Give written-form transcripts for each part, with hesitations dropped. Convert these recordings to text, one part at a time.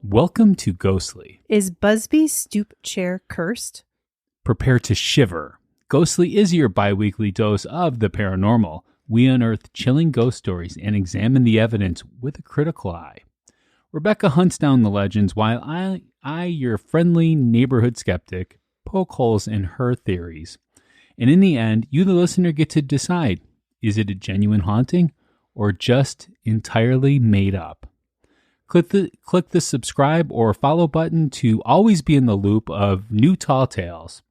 Welcome to Ghostly. Is Busby Stoop Chair cursed? Prepare to shiver. Ghostly is your bi-weekly dose of the paranormal. We unearth chilling ghost stories and examine the evidence with a critical eye. Rebecca hunts down the legends while I, your friendly neighborhood skeptic, poke holes in her theories. And in the end, you, the listener, get to decide, is it a genuine haunting or just entirely made up? Click the subscribe or follow button to always be in the loop of new tall tales.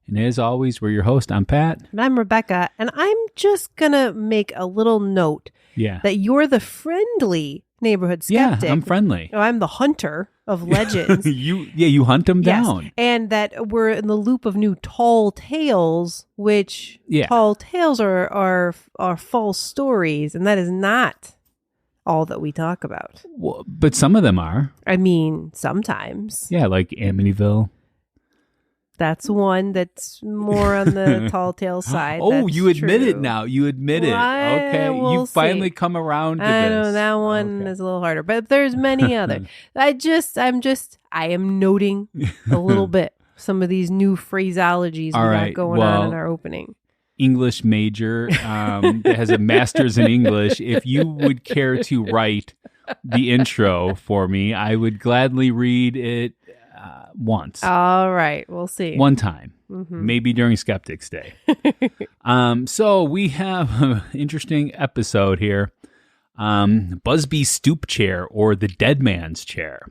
And as always, we're your host. I'm Pat. And I'm Rebecca. And I'm just going to make a little note that you're the friendly neighborhood skeptic. Yeah, I'm friendly. Oh, I'm the hunter of legends. You hunt them down. Yes. And that we're in the loop of new tall tales, which tall tales are false stories. And that is not all that we talk about. Well, but some of them are. I mean, sometimes. Yeah, like Amityville. That's one that's more on the tall tale side. Oh, that's you admit true. it now. You admit it. Okay, we'll you finally see. come around to I this. know that one is a little harder, but there's many other. I am noting a little bit some of these new phraseologies we got going on in our opening. English major that has a master's in English. If you would care to write the intro for me, I would gladly read it once. All right, we'll see. One time, maybe during Skeptics Day. So we have an interesting episode here. Busby Stoop Chair, or the Dead Man's Chair.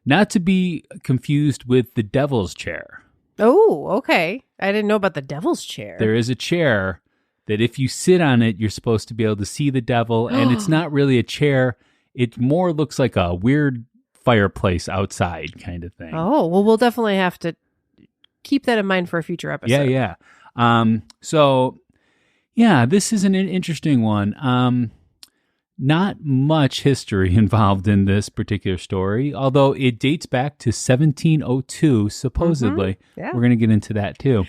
Not to be confused with the Devil's Chair. Oh, okay. I didn't know about the Devil's Chair. There is a chair that if you sit on it, you're supposed to be able to see the devil. And it's not really a chair. It more looks like a weird fireplace outside kind of thing. Oh, well, we'll definitely have to keep that in mind for a future episode. Yeah. This is an interesting one. Not much history involved in this particular story, although it dates back to 1702, supposedly. Yeah. We're going to get into that too.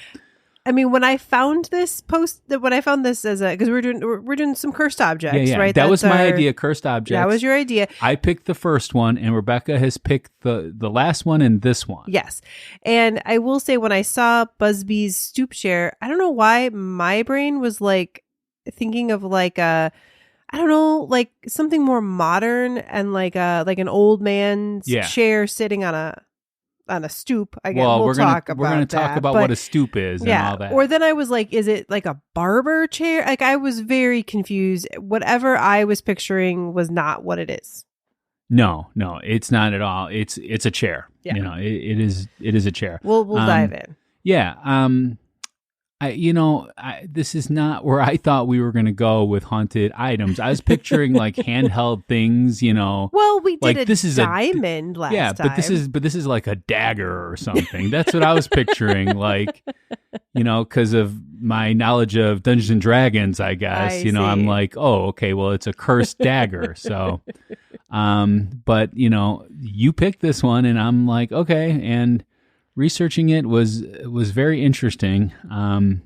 I mean, when I found this as because we're doing some cursed objects, right? That was my idea, cursed objects. That was your idea. I picked the first one, and Rebecca has picked the last one and this one. Yes. And I will say, when I saw Busby's Stoop Chair, I don't know why my brain was like thinking of like something more modern and like an old man's chair sitting on a stoop. I guess we're going to talk about what a stoop is and all that. Or then I was like, is it like a barber chair? Like, I was very confused. Whatever I was picturing was not what it is. No, it's not at all. It's a chair. Yeah. It is a chair. We'll dive in. Yeah. This is not where I thought we were going to go with haunted items. I was picturing like handheld things, Well, we did like this is diamond last time. Yeah, but this is like a dagger or something. That's what I was picturing, like, because of my knowledge of Dungeons and Dragons, I guess. I'm like, oh, okay, well, it's a cursed dagger. So, but you picked this one, and I'm like, okay, and researching it was very interesting. I'm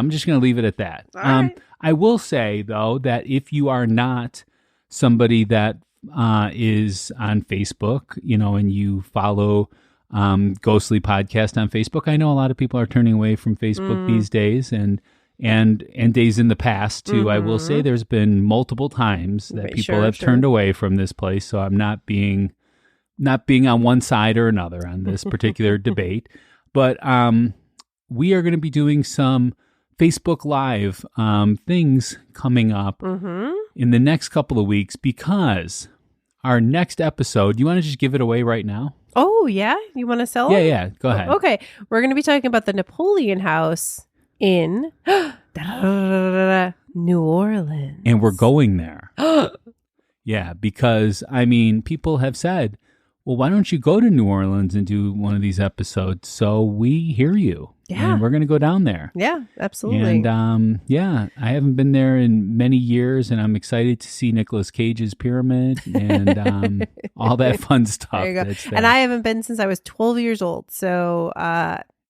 just going to leave it at that. Right. I will say, though, that if you are not somebody that is on Facebook, and you follow Ghostly Podcast on Facebook, I know a lot of people are turning away from Facebook these days, and days in the past, too. I will say there's been multiple times that people have turned away from this place, so I'm not being on one side or another on this particular debate. But we are going to be doing some Facebook Live things coming up in the next couple of weeks, because our next episode, you want to just give it away right now? Oh, yeah? You want to sell it? Yeah, go ahead. Okay. We're going to be talking about the Napoleon House in New Orleans. And we're going there. Yeah, because, people have said, well, why don't you go to New Orleans and do one of these episodes? So we hear you. Yeah. And we're going to go down there. Yeah, absolutely. And I haven't been there in many years, and I'm excited to see Nicolas Cage's pyramid and all that fun stuff. There you go. And I haven't been since I was 12 years old. So,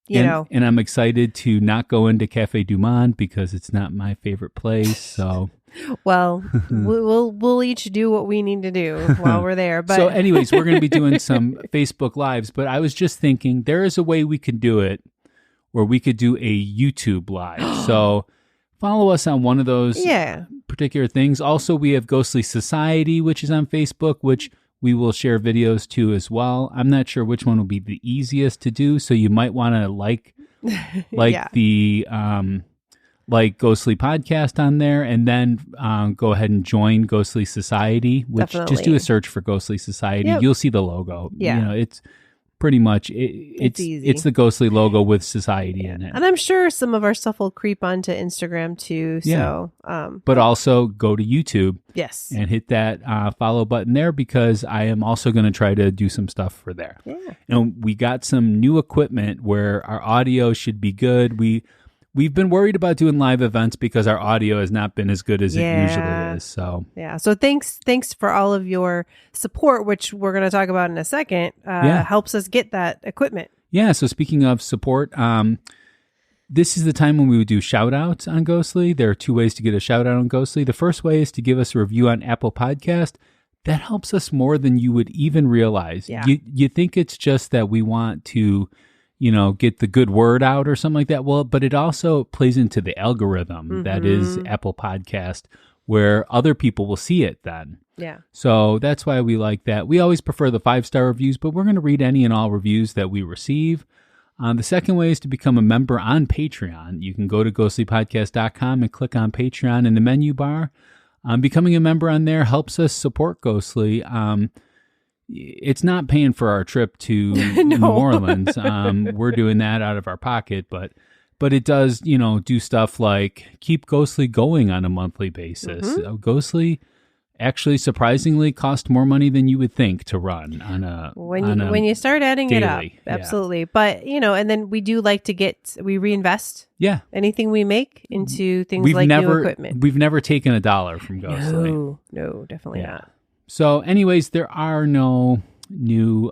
know. And I'm excited to not go into Cafe Du Monde because it's not my favorite place. So Well, we'll each do what we need to do while we're there. But so anyways, we're going to be doing some Facebook Lives, but I was just thinking there is a way we could do it where we could do a YouTube Live. So follow us on one of those particular things. Also, we have Ghostly Society, which is on Facebook, which we will share videos to as well. I'm not sure which one will be the easiest to do, so you might want to like the like Ghostly Podcast on there, and then go ahead and join Ghostly Society, which just do a search for Ghostly Society. Yep. You'll see the logo. Yeah. It's pretty much it's easy. It's the Ghostly logo with Society in it. And I'm sure some of our stuff will creep onto Instagram too. So, but also go to YouTube. Yes. And hit that follow button there, because I am also going to try to do some stuff for there. Yeah. And we got some new equipment where our audio should be good. We've been worried about doing live events because our audio has not been as good as it usually is. So so thanks for all of your support, which we're going to talk about in a second. Helps us get that equipment. Yeah. So speaking of support, this is the time when we would do shout outs on Ghostly. There are two ways to get a shout out on Ghostly. The first way is to give us a review on Apple Podcast. That helps us more than you would even realize. Yeah. You think it's just that we want to, get the good word out or something like that. Well, but it also plays into the algorithm that is Apple Podcast, where other people will see it then. Yeah. So that's why we like that. We always prefer the 5-star reviews, but we're going to read any and all reviews that we receive. The second way is to become a member on Patreon. You can go to ghostlypodcast.com and click on Patreon in the menu bar. Becoming a member on there helps us support Ghostly. It's not paying for our trip to New Orleans. We're doing that out of our pocket, but it does, do stuff like keep Ghostly going on a monthly basis. Ghostly actually surprisingly cost more money than you would think to run on a when you start adding daily. It up. Absolutely. Yeah. But, and then we do like to we reinvest anything we make into things new equipment. We've never taken $1 from Ghostly. No, definitely not. So anyways, there are no new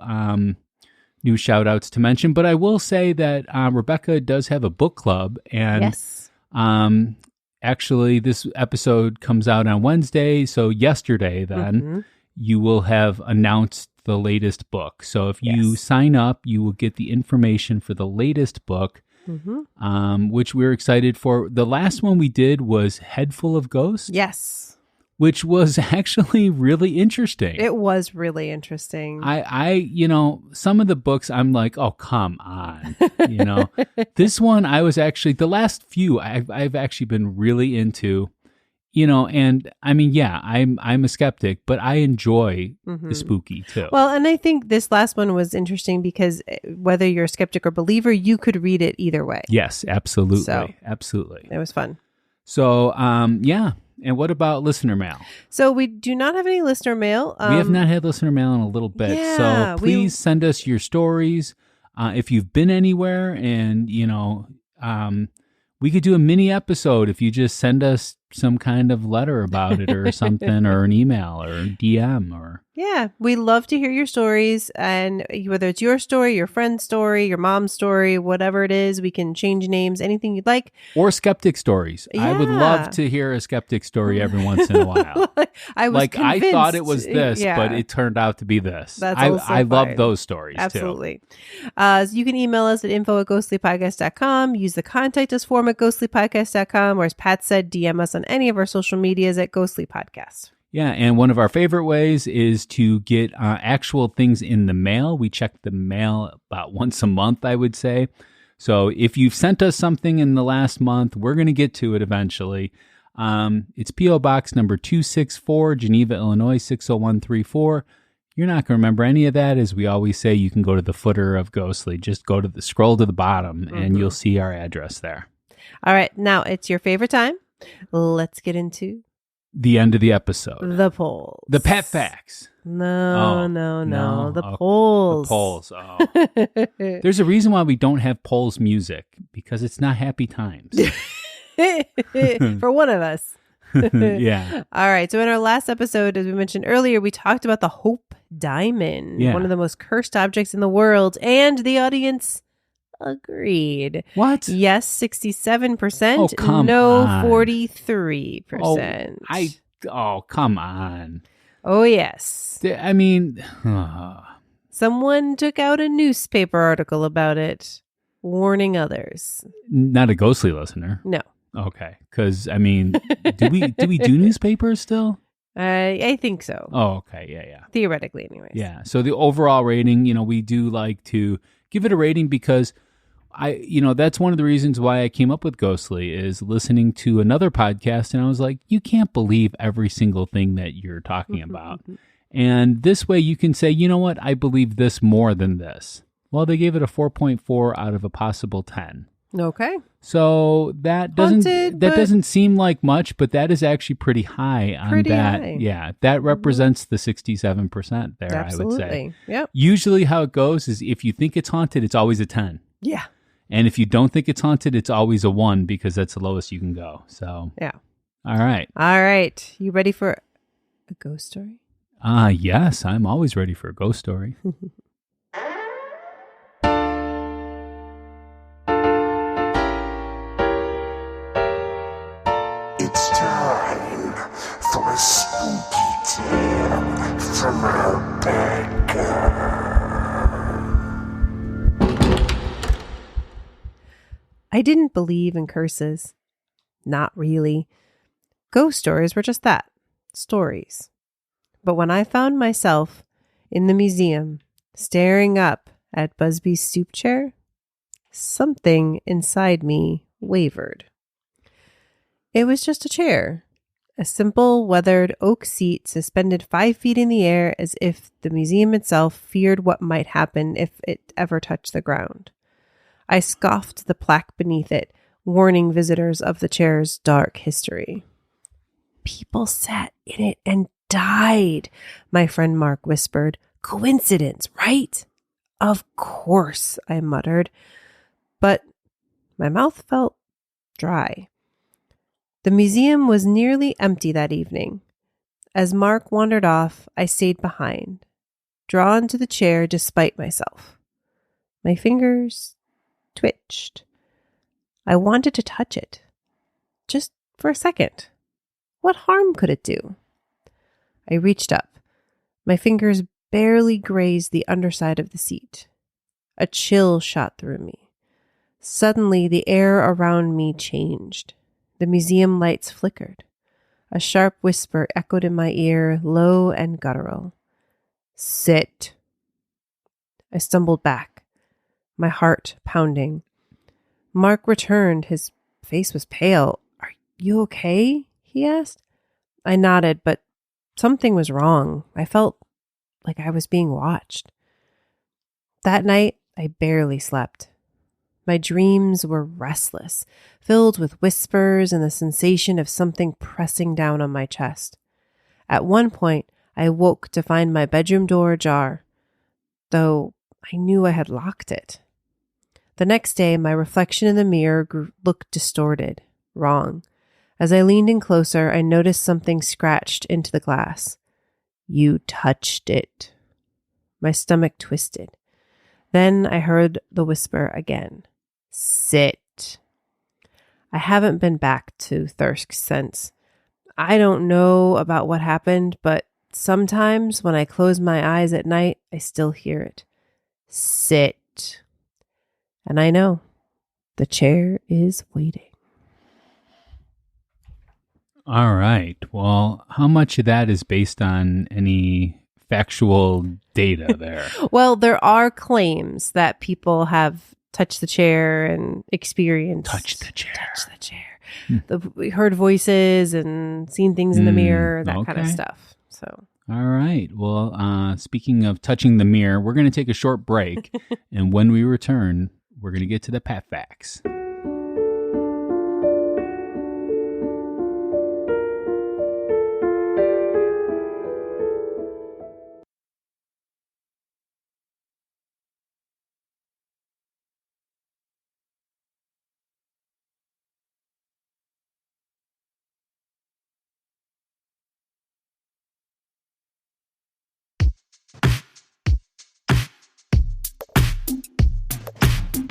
shout outs to mention, but I will say that Rebecca does have a book club, and actually this episode comes out on Wednesday. So yesterday then you will have announced the latest book. So if you sign up, you will get the information for the latest book, which we're excited for. The last one we did was Head Full of Ghosts. Yes. Which was actually really interesting. It was really interesting. I some of the books I'm like, oh, come on. This one I was actually, the last few I've actually been really into, and I mean, I'm a skeptic, but I enjoy the spooky too. Well, and I think this last one was interesting because whether you're a skeptic or believer, you could read it either way. Yes, absolutely. So, absolutely. It was fun. So, And what about listener mail? So we do not have any listener mail. We have not had listener mail in a little bit. So please send us your stories. If you've been anywhere, and, we could do a mini episode if you just send us some kind of letter about it or something, or an email or DM or... Yeah, we love to hear your stories, and whether it's your story, your friend's story, your mom's story, whatever it is, we can change names, anything you'd like. Or skeptic stories. Yeah. I would love to hear a skeptic story every once in a while. I thought it was this, but it turned out to be this. I love those stories. Absolutely. Too. So you can email us at info@ghostlypodcast.com. Use the contact us form at ghostlypodcast.com, or as Pat said, DM us on any of our social medias at Ghostly Podcast. Yeah, and one of our favorite ways is to get actual things in the mail. We check the mail about once a month, I would say. So if you've sent us something in the last month, we're going to get to it eventually. It's P.O. Box number 264, Geneva, Illinois, 60134. You're not going to remember any of that. As we always say, you can go to the footer of Ghostly. Just scroll to the bottom, and you'll see our address there. All right, now it's your favorite time. Let's get into... the end of the episode. The polls. The pet facts. No. The polls. The polls. Oh. There's a reason why we don't have polls music, because it's not happy times. For one of us. Yeah. All right. So in our last episode, as we mentioned earlier, we talked about the Hope Diamond, one of the most cursed objects in the world, and the audience agreed. What? Yes, 67%. Oh, come no, on. 43%. Oh, come on. Oh, yes. I mean, someone took out a newspaper article about it, warning others. Not a ghostly listener. No. Okay, because I mean, do we do newspapers still? I think so. Oh, okay, yeah. Theoretically, anyways. Yeah. So the overall rating, we do like to give it a rating because that's one of the reasons why I came up with Ghostly is listening to another podcast, and I was like, you can't believe every single thing that you're talking about, and this way you can say, you know what, I believe this more than this. Well, they gave it a 4.4 out of a possible 10. Okay. So that doesn't seem like much, but that is actually pretty high on that. High. Yeah, that represents the 67% there. Absolutely. I would say. Yep. Usually, how it goes is if you think it's haunted, it's always a 10. Yeah. And if you don't think it's haunted, it's always a 1 because that's the lowest you can go. So yeah. All right. You ready for a ghost story? Yes, I'm always ready for a ghost story. It's time for a spooky tale from our bad girl. I didn't believe in curses. Not really. Ghost stories were just that, stories. But when I found myself in the museum, staring up at Busby Stoop Chair, something inside me wavered. It was just a chair, a simple, weathered oak seat suspended 5 feet in the air as if the museum itself feared what might happen if it ever touched the ground. I scoffed the plaque beneath it, warning visitors of the chair's dark history. People sat in it and died, my friend Mark whispered. Coincidence, right? Of course, I muttered. But my mouth felt dry. The museum was nearly empty that evening. As Mark wandered off, I stayed behind, drawn to the chair despite myself. My fingers twitched. I wanted to touch it, just for a second. What harm could it do? I reached up. My fingers barely grazed the underside of the seat. A chill shot through me. Suddenly, the air around me changed. The museum lights flickered. A sharp whisper echoed in my ear, low and guttural. Sit. I stumbled back, my heart pounding. Mark returned. His face was pale. Are you okay? He asked. I nodded, but something was wrong. I felt like I was being watched. That night, I barely slept. My dreams were restless, filled with whispers and the sensation of something pressing down on my chest. At one point, I woke to find my bedroom door ajar, though I knew I had locked it. The next day, my reflection in the mirror looked distorted, wrong. As I leaned in closer, I noticed something scratched into the glass. You touched it. My stomach twisted. Then I heard the whisper again. Sit. I haven't been back to Thirsk since. I don't know about what happened, but sometimes when I close my eyes at night, I still hear it. Sit. And I know the chair is waiting. All right. Well, how much of that is based on any factual data there? Well, there are claims that people have touched the chair and experienced. Touch the chair. We heard voices and seen things in the mirror, that kind of stuff. So. All right. Well, speaking of touching the mirror, we're going to take a short break. And when we return, we're going to get to the Pat Facts.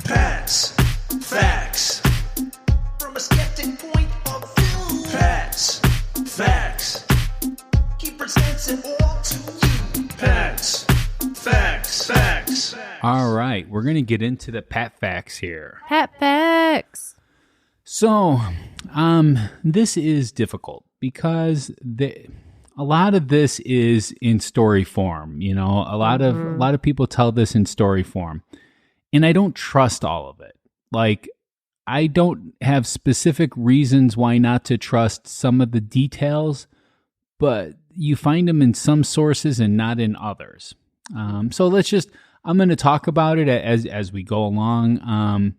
Pat All right, we're going to get into the Pat facts here. Pat facts. So, this is difficult because a lot of this is in story form. You know, a lot of people tell this in story form, and I don't trust all of it. Like, I don't have specific reasons why not to trust some of the details, but you find them in some sources and not in others. So I'm going to talk about it as we go along.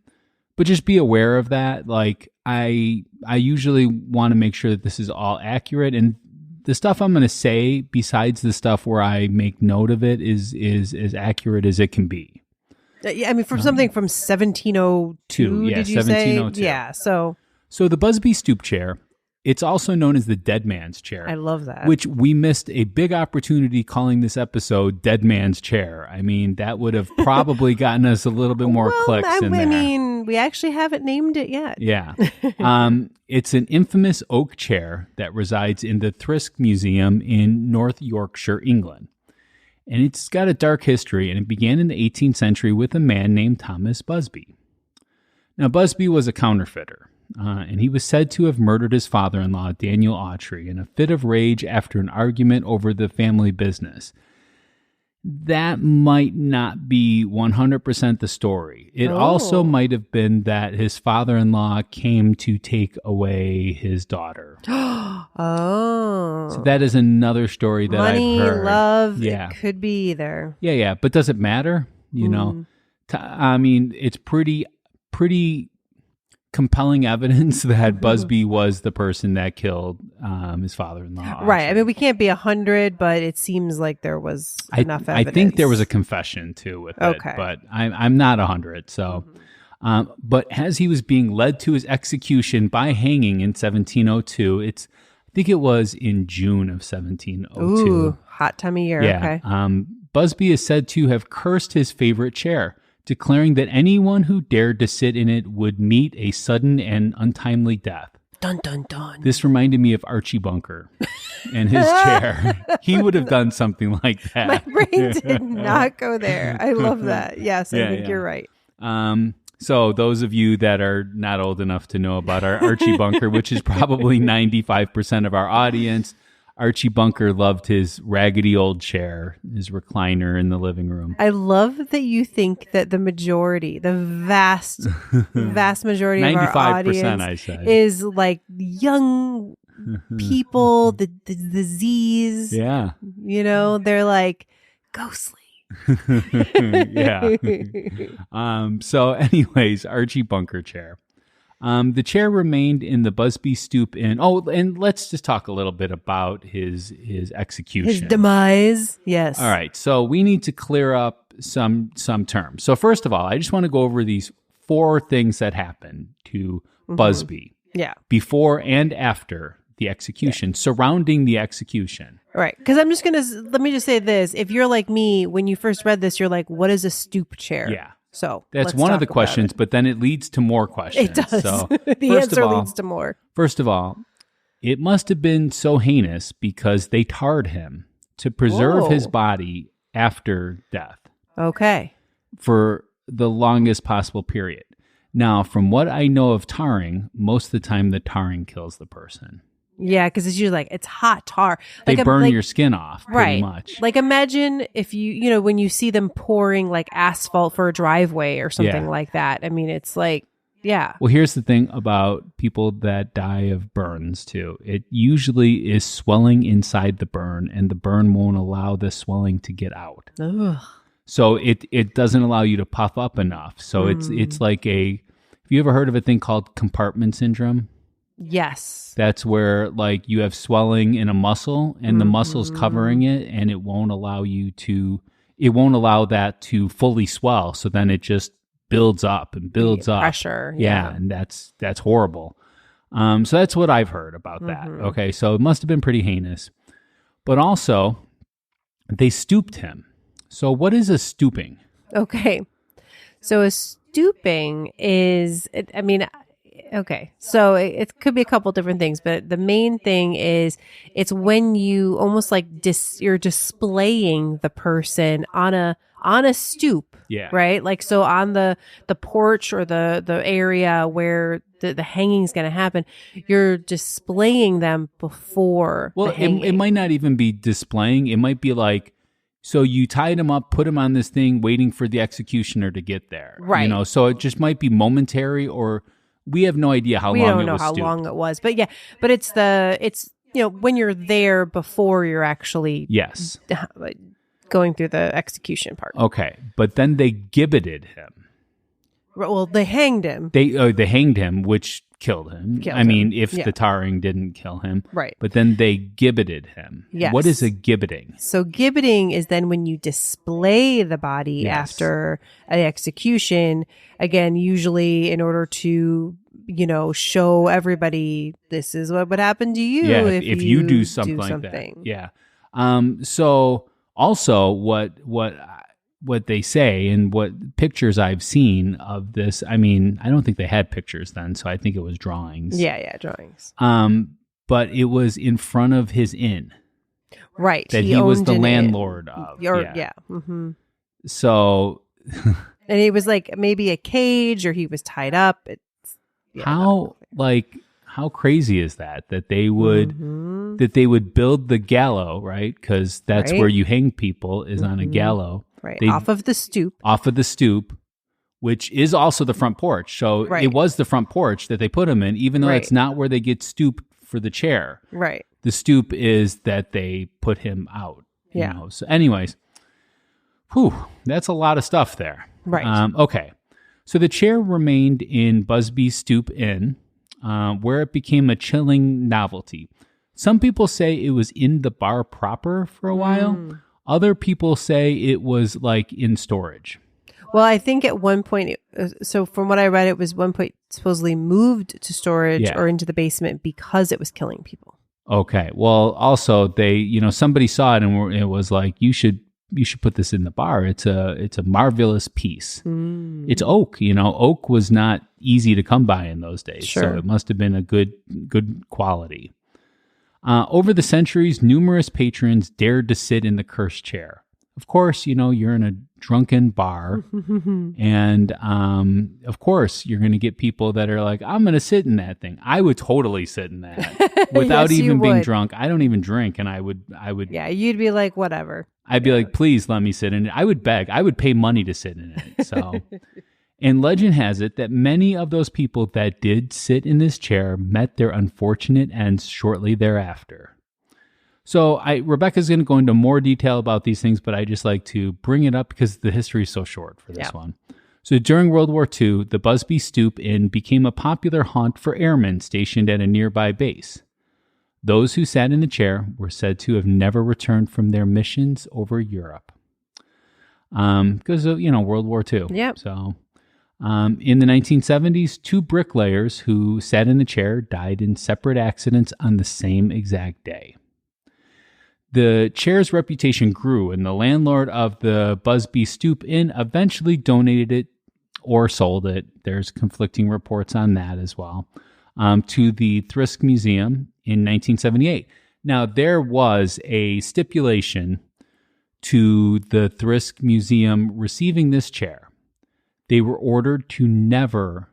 But just be aware of that. Like, I usually want to make sure that this is all accurate, and the stuff I'm going to say, besides the stuff where I make note of it, is as accurate as it can be. Yeah, I mean, from something from 1702, yeah, did you 1702. say? Yeah, so the Busby Stoop Chair, it's also known as the Dead Man's Chair. I love that. Which we missed a big opportunity calling this episode Dead Man's Chair. I mean, that would have probably gotten us a little bit more clicks in there. I mean, we actually haven't named it yet. Yeah. It's an infamous oak chair that resides in the Thrisk Museum in North Yorkshire, England. And it's got a dark history, and it began in the 18th century with a man named Thomas Busby. Now, Busby was a counterfeiter. And he was said to have murdered his father-in-law, Daniel Autry, in a fit of rage after an argument over the family business. That might not be 100% the story. It also might have been that his father-in-law came to take away his daughter. So that is another story that Money, I've heard. Love, it could be either. Yeah. But does it matter? You know, I mean, it's pretty compelling evidence that Busby was the person that killed his father-in-law. Right. I mean, we can't be 100, but it seems like there was enough evidence. I think there was a confession too with it, but I'm not 100. So, but as he was being led to his execution by hanging in 1702, I think it was in June of 1702. Ooh, hot time of year. Yeah. Okay. Busby is said to have cursed his favorite chair, declaring that anyone who dared to sit in it would meet a sudden and untimely death. Dun, dun, dun. This reminded me of Archie Bunker and his chair. He would have done something like that. My brain did not go there. I love that. Yes, I think you're right. So those of you that are not old enough to know about our Archie Bunker, which is probably 95% of our audience, Archie Bunker loved his raggedy old chair, his recliner in the living room. I love that you think that the vast majority of our audience I said. is like young people, the Z's. Yeah. You know, they're like ghostly. Yeah. So anyways, Archie Bunker chair. The chair remained in the Busby Stoop Inn. Oh, and let's just talk a little bit about his execution. His demise. Yes. All right. So we need to clear up some terms. So first of all, I just want to go over these 4 things that happened to Busby. Yeah. Before and after the execution, surrounding the execution. Right. Because let me just say this. If you're like me, when you first read this, you're like, what is a stoop chair? Yeah. So that's one of the questions, but then it leads to more questions. It does. So, the answer leads to more. First of all, it must have been so heinous because they tarred him to preserve his body after death. Okay. For the longest possible period. Now, from what I know of tarring, most of the time the tarring kills the person. Yeah, because it's usually it's hot tar. They burn your skin off, pretty much. Like imagine if when you see them pouring like asphalt for a driveway or something like that. I mean, it's like, yeah. Well, here's the thing about people that die of burns too. It usually is swelling inside the burn, and the burn won't allow the swelling to get out. Ugh. So it doesn't allow you to puff up enough. So it's like have you ever heard of a thing called compartment syndrome? Yes. That's where like you have swelling in a muscle and the muscle's covering it, and it won't allow that to fully swell. So then it just builds up and builds up. Pressure. Yeah. And that's horrible. So that's what I've heard about that. Okay. So it must have been pretty heinous, but also they stooped him. So what is a stooping? Okay. So a stooping is, Okay. So it could be a couple different things, but the main thing is it's when you almost like you're displaying the person on a stoop. Yeah. Right. Like, so on the porch or the area where the hanging is going to happen, you're displaying them before. Well, it might not even be displaying. It might be like, so you tied him up, put him on this thing, waiting for the executioner to get there. Right. You know, so it just might be momentary, or we have no idea how long it was. We don't know how long it was, but yeah, but it's when you're there before you're actually yes going through the execution part. Okay, but then they gibbeted him. Well, they hanged him. They hanged him, which killed him. I mean, if the tarring didn't kill him. Right. But then they gibbeted him. Yes. What is a gibbeting? So gibbeting is then when you display the body after an execution, again, usually in order to, show everybody this is what would happen to you if you do something like that. Yeah. So also what they say and what pictures I've seen of this, I mean, I don't think they had pictures then, so I think it was drawings. Yeah, drawings. But it was in front of his inn. Right. That he was the landlord of. Yeah. Mm-hmm. So. And it was like maybe a cage or he was tied up. How crazy is that they would build the gallows, right? Because that's where you hang people is on a gallows. Right, off of the stoop, which is also the front porch. So it was the front porch that they put him in, even though it's not where they get stoop for the chair. Right. The stoop is that they put him out. Yeah. So anyways, that's a lot of stuff there. Right. Okay. So the chair remained in Busby Stoop Inn, where it became a chilling novelty. Some people say it was in the bar proper for a while. Other people say it was like in storage. Well, I think at one point, so from what I read, it was one point supposedly moved to storage or into the basement because it was killing people. Okay. Well, also they, somebody saw it and it was like, you should put this in the bar. It's a marvelous piece. It's oak. Oak was not easy to come by in those days. Sure. So it must have been a good quality. Over the centuries, numerous patrons dared to sit in the cursed chair. Of course, you're in a drunken bar, and of course, you're going to get people that are like, I'm going to sit in that thing. I would totally sit in that without even being drunk. I don't even drink, and I would. Yeah, you'd be like, whatever. I'd be like, please let me sit in it. I would beg. I would pay money to sit in it. So. And legend has it that many of those people that did sit in this chair met their unfortunate ends shortly thereafter. So Rebecca's going to go into more detail about these things, but I just like to bring it up because the history is so short for this one. So during World War II, the Busby Stoop Inn became a popular haunt for airmen stationed at a nearby base. Those who sat in the chair were said to have never returned from their missions over Europe. Because of, World War II. Yep. So... in the 1970s, 2 bricklayers who sat in the chair died in separate accidents on the same exact day. The chair's reputation grew, and the landlord of the Busby Stoop Inn eventually donated it or sold it. There's conflicting reports on that as well, to the Thrisk Museum in 1978. Now, there was a stipulation to the Thrisk Museum receiving this chair. They were ordered to never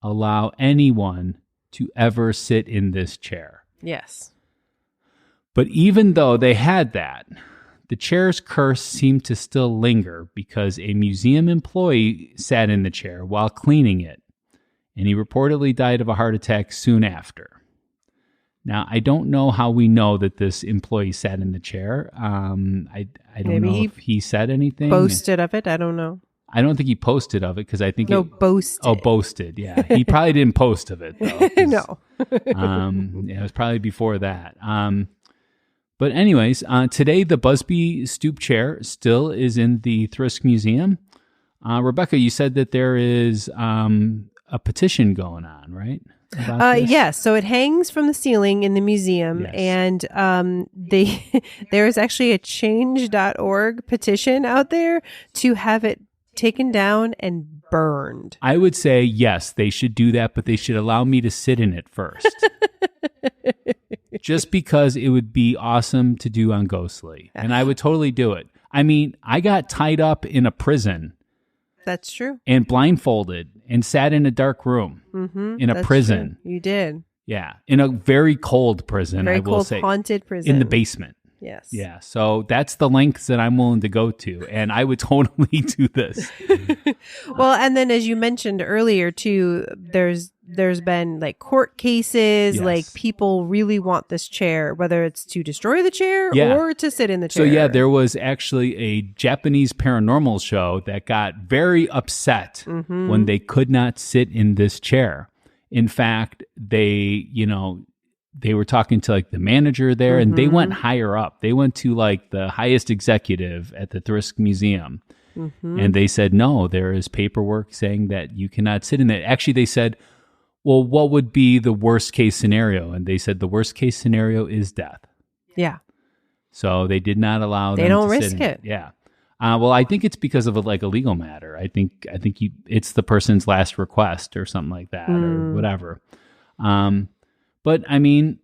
allow anyone to ever sit in this chair. Yes. But even though they had that, the chair's curse seemed to still linger because a museum employee sat in the chair while cleaning it, and he reportedly died of a heart attack soon after. Now, I don't know how we know that this employee sat in the chair. I don't know if he said anything. Boasted of it. I don't know. I don't think he posted of it because I think boasted. Oh, boasted. Yeah, he probably didn't post of it though. No. It was probably before that. But anyways, today the Busby Stoop Chair still is in the Thrisk Museum. Rebecca, you said that there is a petition going on, right? Yes. So it hangs from the ceiling in the museum, and there is actually a change.org petition out there to have it taken down and burned. I would say, yes, they should do that, but they should allow me to sit in it first. Just because it would be awesome to do on Ghostly. And I would totally do it. I mean, I got tied up in a prison. That's true. And blindfolded and sat in a dark room in a prison. True. You did. Yeah. In a very cold prison, I will say. Haunted prison. In the basement. Yes. Yeah. So that's the lengths that I'm willing to go to. And I would totally do this. Well, and then as you mentioned earlier too, there's been like court cases, like people really want this chair, whether it's to destroy the chair or to sit in the chair. So yeah, there was actually a Japanese paranormal show that got very upset when they could not sit in this chair. In fact, they were talking to like the manager there and they went higher up. They went to like the highest executive at the Thrisk Museum. And they said, no, there is paperwork saying that you cannot sit in it. Actually, they said, well, what would be the worst case scenario? And they said the worst case scenario is death. Yeah. So they did not allow them They don't to risk sit in it. Yeah. Well, I think it's because of a legal matter. I think it's the person's last request or something like that or whatever. But I mean,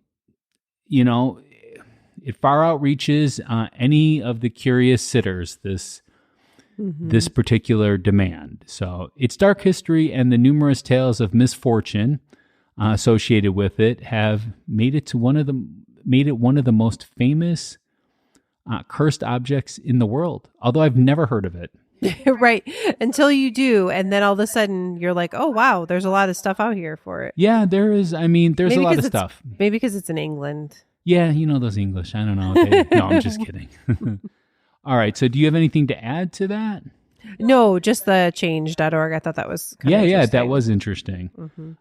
it far outreaches any of the curious sitters, this particular demand. So its dark history and the numerous tales of misfortune associated with it have made it one of the most famous cursed objects in the world. Although I've never heard of it. Right. Until you do. And then all of a sudden you're like, oh, wow, there's a lot of stuff out here for it. Yeah, there is. I mean, there's maybe a lot of stuff. Maybe because it's in England. Yeah, those English. I don't know. No, I'm just kidding. All right. So do you have anything to add to that? No, just the change.org. I thought that was that was interesting.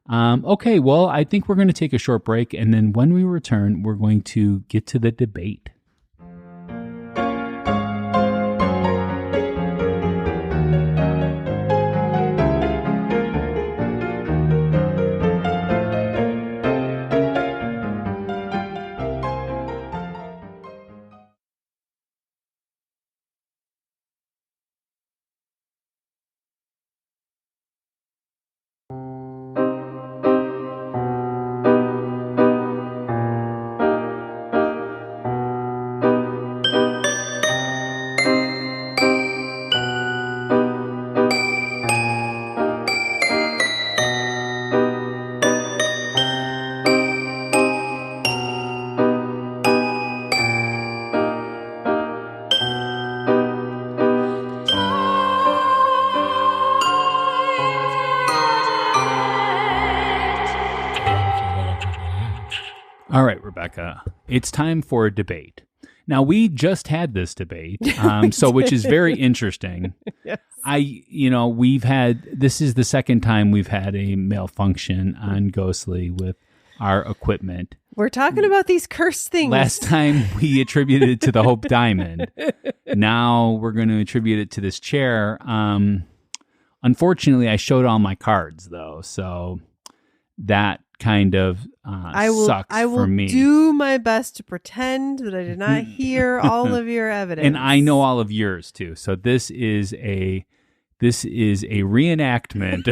Okay, well, I think we're going to take a short break. And then when we return, we're going to get to the debate. All right, Rebecca, it's time for a debate. Now, we just had this debate, which is very interesting. Yes. This is the second time we've had a malfunction on Ghostly with our equipment. We're talking about these cursed things. Last time we attributed it to the Hope Diamond. Now we're going to attribute it to this chair. Unfortunately, I showed all my cards, though, so that kind of sucks for me. I will do my best to pretend that I did not hear all of your evidence. And I know all of yours, too. So this is a reenactment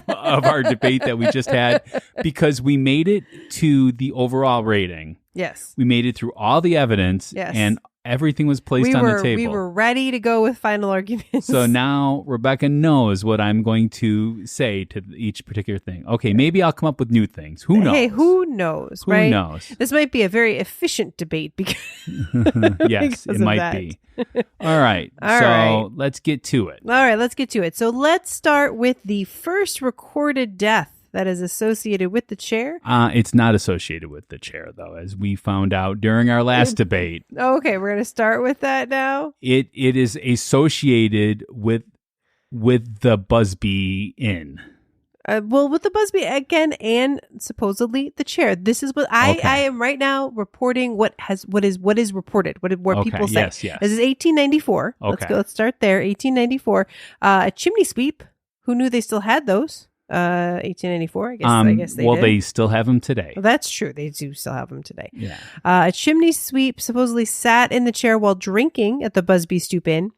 of our debate that we just had because we made it to the overall rating. Yes. We made it through all the evidence and everything was placed on the table. We were ready to go with final arguments. So now Rebecca knows what I'm going to say to each particular thing. Okay, maybe I'll come up with new things. Who knows? Hey, who knows, right? Who knows? This might be a very efficient debate because yes, it might be. All right. Let's get to it. All right, let's get to it. So let's start with the first recorded death that is associated with the chair. It's not associated with the chair, though, as we found out during our last debate. Okay, we're going to start with that now. It is associated with the Busby Inn. With the Busby again, and supposedly the chair. This is what I am right now reporting. What is reported? What people say. Yes. This is 1894. Okay. Let's start there. 1894. A chimney sweep. Who knew they still had those? 1894. I guess they did. They still have them today. Well, that's true. They do still have them today. Yeah. A chimney sweep supposedly sat in the chair while drinking at the Busby Stoop Inn.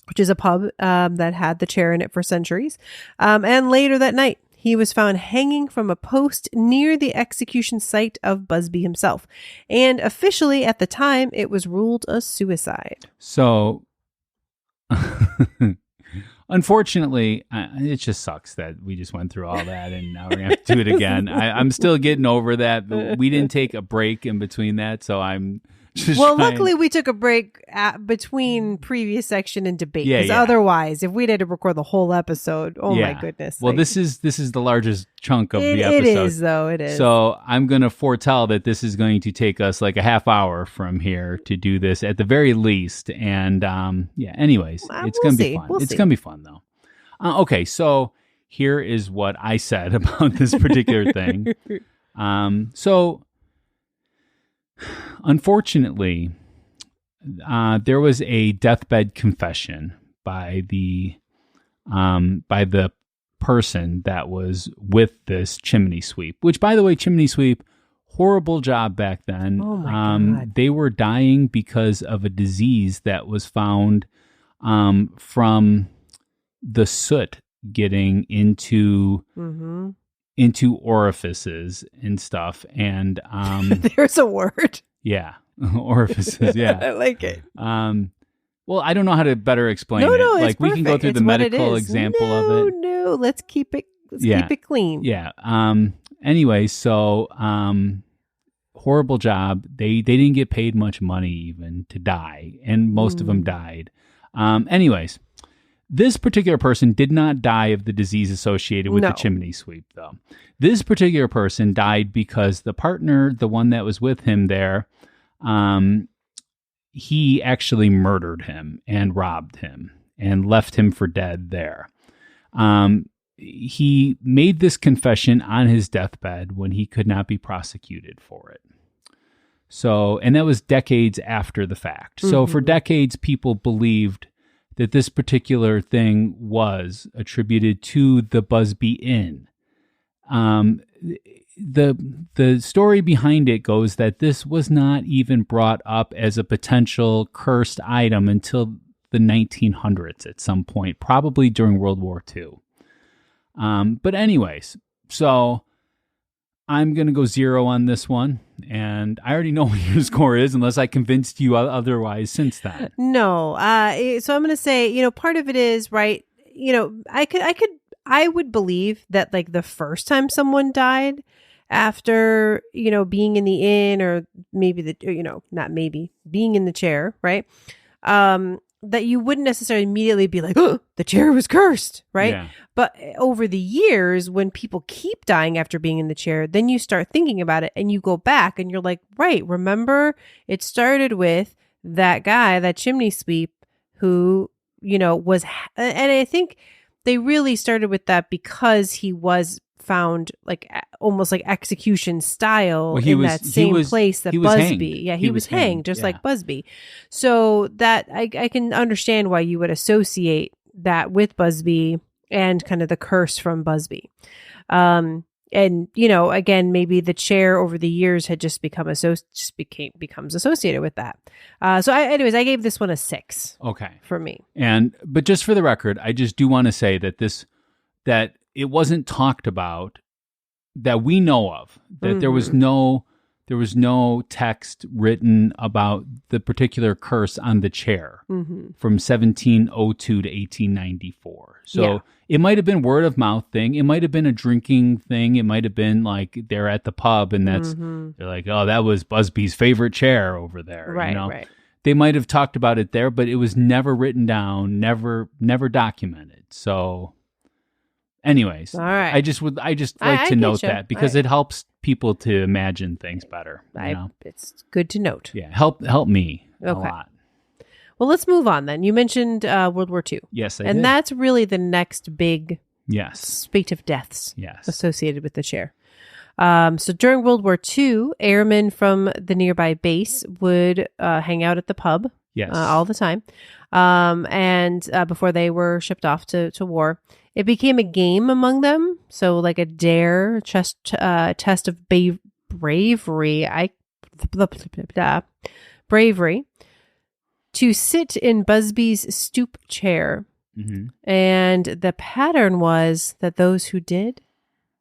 which is a pub that had the chair in it for centuries. And later that night, he was found hanging from a post near the execution site of Busby himself. And officially at the time, it was ruled a suicide. So, unfortunately, it just sucks that we just went through all that and now we're going to have to do it again. I'm still getting over that. But we didn't take a break in between that, so I'm just luckily we took a break between previous section and debate. Because otherwise, if we'd had to record the whole episode, my goodness. Well, this is the largest chunk of the episode. It is, though. It is. So I'm going to foretell that this is going to take us like a half hour from here to do this at the very least. And anyways, it's going to be fun. It's going to be fun, though. Okay, so here is what I said about this particular thing. So unfortunately, there was a deathbed confession by the person that was with this chimney sweep, which, by the way, chimney sweep, horrible job back then. Oh my God. They were dying because of a disease that was found from the soot getting into orifices and stuff. And there's a word. Yeah. Orifices. Yeah. I like it. Well, I don't know how to better explain it. No, like we can go through the medical example of it. No, let's keep it keep it clean. Yeah. Anyway, so horrible job. They didn't get paid much money even to die, and most of them died. Anyways, this particular person did not die of the disease associated with the chimney sweep, though. This particular person died because the partner, the one that was with him there, he actually murdered him and robbed him and left him for dead there. He made this confession on his deathbed when he could not be prosecuted for it. So, and that was decades after the fact. So for decades, people believed that this particular thing was attributed to the Busby Inn. The story behind it goes that this was not even brought up as a potential cursed item until the 1900s at some point, probably during World War II. But anyways, so I'm going to go 0 on this one. And I already know what your score is, unless I convinced you otherwise since then. No. So I'm going to say, part of it is, right, I would believe that like the first time someone died after, being in the inn, or maybe being in the chair, right? That you wouldn't necessarily immediately be like, oh, the chair was cursed, right? Yeah. But over the years, when people keep dying after being in the chair, then you start thinking about it and you go back and you're like, right, remember it started with that guy, that chimney sweep who, was, and I think they really started with that because he was found like almost like execution style in that same place that Busby. Yeah, he was hanged just like Busby. So that I can understand why you would associate that with Busby and kind of the curse from Busby. And again, maybe the chair over the years had just becomes associated with that. So I gave this one a 6. Okay, for me. But just for the record, I just do want to say that that it wasn't talked about, that we know of, that there was no text written about the particular curse on the chair from 1702 to 1894. So it might have been word of mouth thing. It might have been a drinking thing. It might have been like they're at the pub and they're like, oh, that was Busby's favorite chair over there. Right, right. They might have talked about it there, but it was never written down, never documented. So anyways, all right. I just like to note that because it helps people to imagine things better. It's good to note. Yeah, help me a lot. Well, let's move on then. You mentioned World War II. Yes, I did. And that's really the next big spate of deaths associated with the chair. So during World War II, airmen from the nearby base would hang out at the pub all the time. And before they were shipped off to war. It became a game among them. So like a dare, test of bravery. Bravery to sit in Busby's Stoop Chair. Mm-hmm. And the pattern was that those who did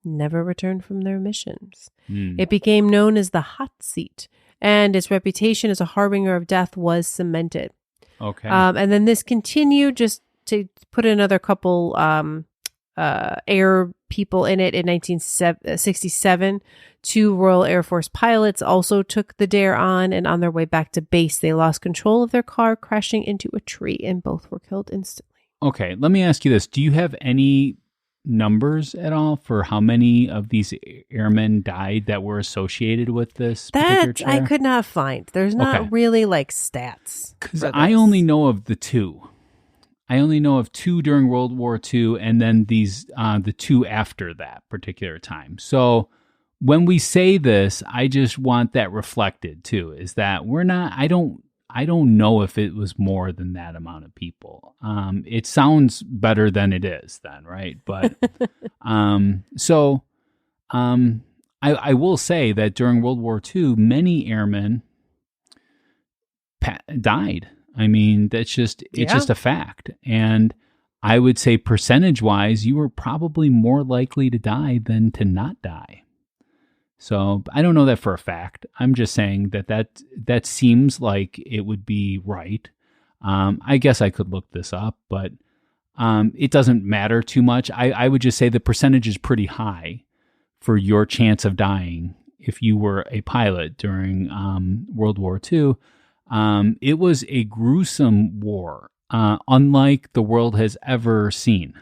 never returned from their missions. It became known as the hot seat, and its reputation as a harbinger of death was cemented. Okay. And then this continued, just to put another couple air people in it. In 1967, 2 Royal Air Force pilots also took the dare on, and on their way back to base, they lost control of their car, crashing into a tree, and both were killed instantly. Okay, let me ask you this. Do you have any numbers at all for how many of these airmen died that were associated with this particular chair? I could not find. There's not really like stats. Because I only know of the 2. I only know of 2 during World War II, and then these the 2 after that particular time. So when we say this, I just want that reflected too. Is that we're not? I don't know if it was more than that amount of people. It sounds better than it is, then, right? But I will say that during World War II, many airmen died. I mean, it's just a fact. And I would say percentage-wise, you were probably more likely to die than to not die. So I don't know that for a fact. I'm just saying that seems like it would be right. I guess I could look this up, but it doesn't matter too much. I would just say the percentage is pretty high for your chance of dying if you were a pilot during World War II. It was a gruesome war, unlike the world has ever seen.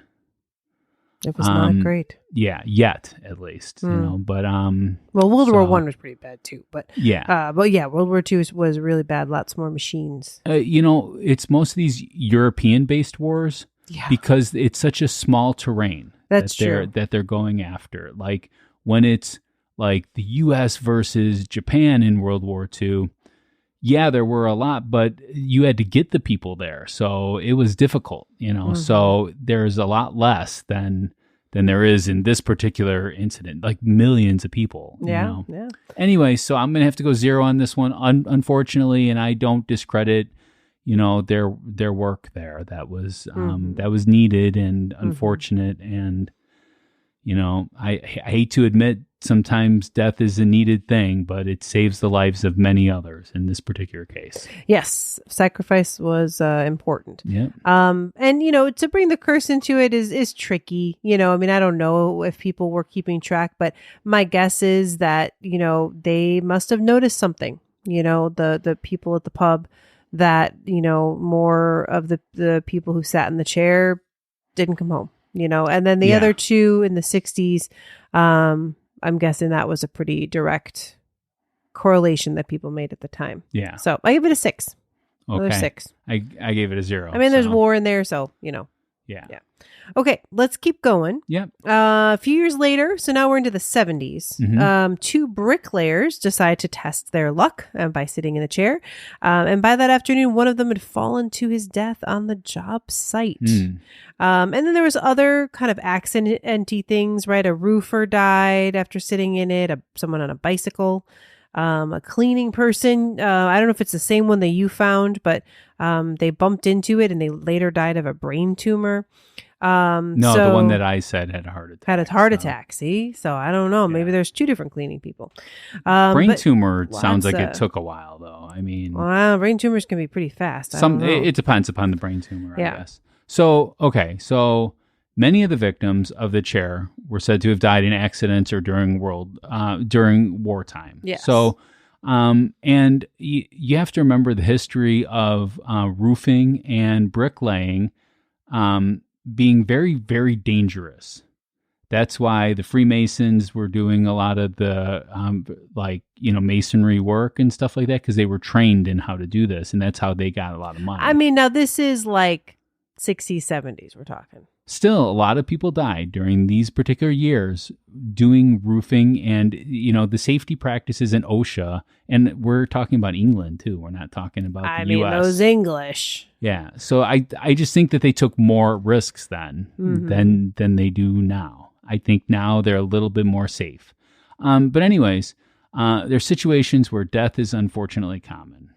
It was not great. Yeah, yet at least, you know. But well, World War I was pretty bad too. But yeah, World War II was really bad. Lots more machines. It's most of these European-based wars because it's such a small terrain that they're going after. Like when it's like the U.S. versus Japan in World War II. Yeah, there were a lot, but you had to get the people there. So it was difficult, So there's a lot less than there is in this particular incident, like millions of people. Yeah. Anyway, so I'm going to have to go 0 on this one, unfortunately, and I don't discredit, their work there. That was needed and unfortunate. And, I hate to admit sometimes death is a needed thing, but it saves the lives of many others in this particular case. Yes, sacrifice was important. Yeah. And to bring the curse into it is tricky. I don't know if people were keeping track, but my guess is that they must have noticed something. The people at the pub that more of the people who sat in the chair didn't come home. And then the other 2 in the 60s. I'm guessing that was a pretty direct correlation that people made at the time. Yeah. So I give it a 6. Okay. Another 6. I gave it a 0. There's war in there, so Yeah. Okay, let's keep going. Yep. A few years later, so now we're into the 70s. 2 bricklayers decide to test their luck by sitting in a chair. And by that afternoon, one of them had fallen to his death on the job site. And then there was other kind of accident-y things, right? A roofer died after sitting in it, someone on a bicycle, a cleaning person. I don't know if it's the same one that you found, but they bumped into it and they later died of a brain tumor. The one that I said had a heart attack. Had a heart attack, see? So I don't know. Maybe there's 2 different cleaning people. Brain tumor sounds like it took a while, though. Brain tumors can be pretty fast. It depends upon the brain tumor, I guess. So, okay. So many of the victims of the chair were said to have died in accidents or during wartime. Yes. So, and you have to remember the history of roofing and bricklaying being very, very dangerous. That's why the Freemasons were doing a lot of the, masonry work and stuff like that, because they were trained in how to do this, and that's how they got a lot of money. Now this is like 60s, 70s we're talking. Still, a lot of people died during these particular years doing roofing and, the safety practices in OSHA. And we're talking about England, too. We're not talking about the U.S. Those English. Yeah. So I just think that they took more risks then than they do now. I think now they're a little bit more safe. But anyways, there's situations where death is unfortunately common.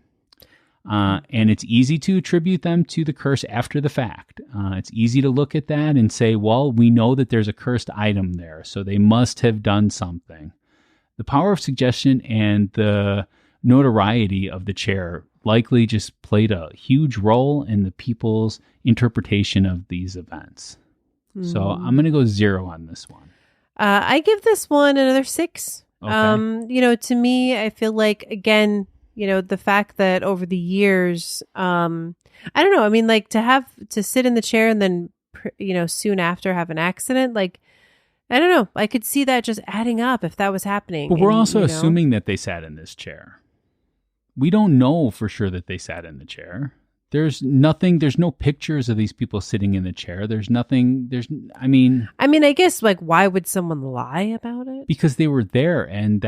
And it's easy to attribute them to the curse after the fact. It's easy to look at that and say, well, we know that there's a cursed item there, so they must have done something. The power of suggestion and the notoriety of the chair likely just played a huge role in the people's interpretation of these events. So I'm going to go 0 on this one. I give this one another 6. Okay. To me, I feel like, again, the fact that over the years, I don't know. I mean, like to sit in the chair and then, soon after have an accident, like, I don't know. I could see that just adding up if that was happening. But we're also assuming that they sat in this chair. We don't know for sure that they sat in the chair. There's no pictures of these people sitting in the chair. I mean, I guess, like, why would someone lie about it? Because they were there, and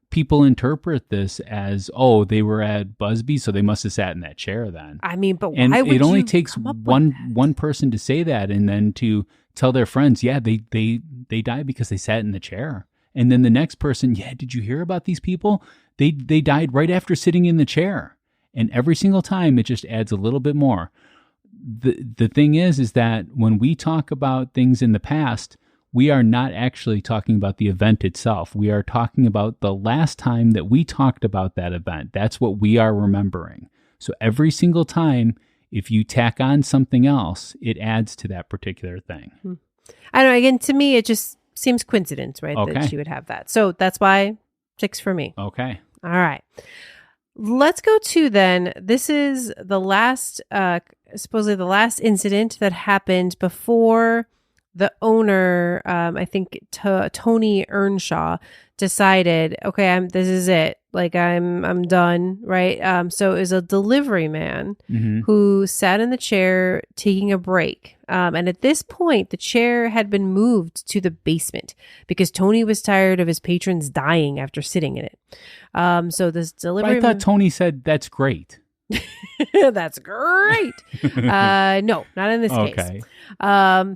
people interpret this as, oh, they were at Busby, so they must have sat in that chair then. I mean, but and why would it only you takes come up with that? one person to say that, and then to tell their friends, yeah, they died because they sat in the chair. And then the next person, yeah, did you hear about these people? They died right after sitting in the chair. And every single time, it just adds a little bit more. The thing is that when we talk about things in the past, we are not actually talking about the event itself. We are talking about the last time that we talked about that event. That's what we are remembering. So every single time, if you tack on something else, it adds to that particular thing. I don't know. Again, to me, it just seems coincidence, right? Okay. That she would have that. So that's why 6 for me. Okay. All right. Let's go to then. This is the last, supposedly the last incident that happened before the owner, I think Tony Earnshaw, decided, okay, this is it. Like I'm done, right? So it was a delivery man who sat in the chair taking a break. And at this point, the chair had been moved to the basement because Tony was tired of his patrons dying after sitting in it. So this delivery I thought Tony said, that's great. That's great. No, not in this case.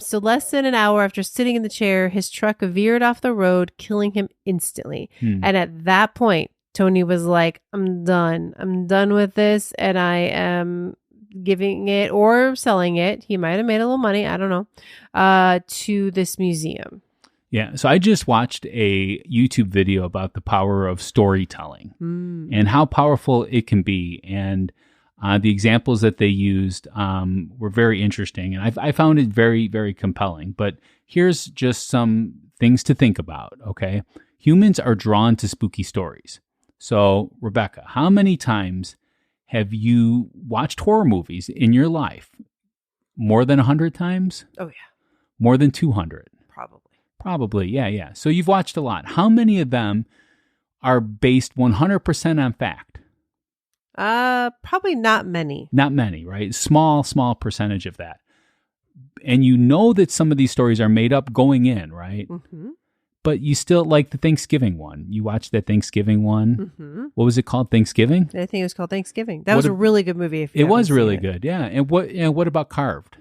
So less than an hour after sitting in the chair, his truck veered off the road, killing him instantly. And at that point, Tony was like, I'm done. I'm done with this. And I am giving it or selling it. He might have made a little money. I don't know. To this museum. Yeah. So I just watched a YouTube video about the power of storytelling and how powerful it can be. And the examples that they used were very interesting. And I found it very, very compelling. But here's just some things to think about. Okay. Humans are drawn to spooky stories. So, Rebecca, how many times have you watched horror movies in your life? More than 100 times? Oh, yeah. More than 200? Probably, yeah. So you've watched a lot. How many of them are based 100% on fact? Probably not many. Not many, right? Small percentage of that. And you know that some of these stories are made up going in, right? Mm-hmm. But you still like the Thanksgiving one. You watched that Thanksgiving one. Mm-hmm. What was it called? Thanksgiving? I think it was called Thanksgiving. That was a really good movie. It was really good, yeah. And what about Carved?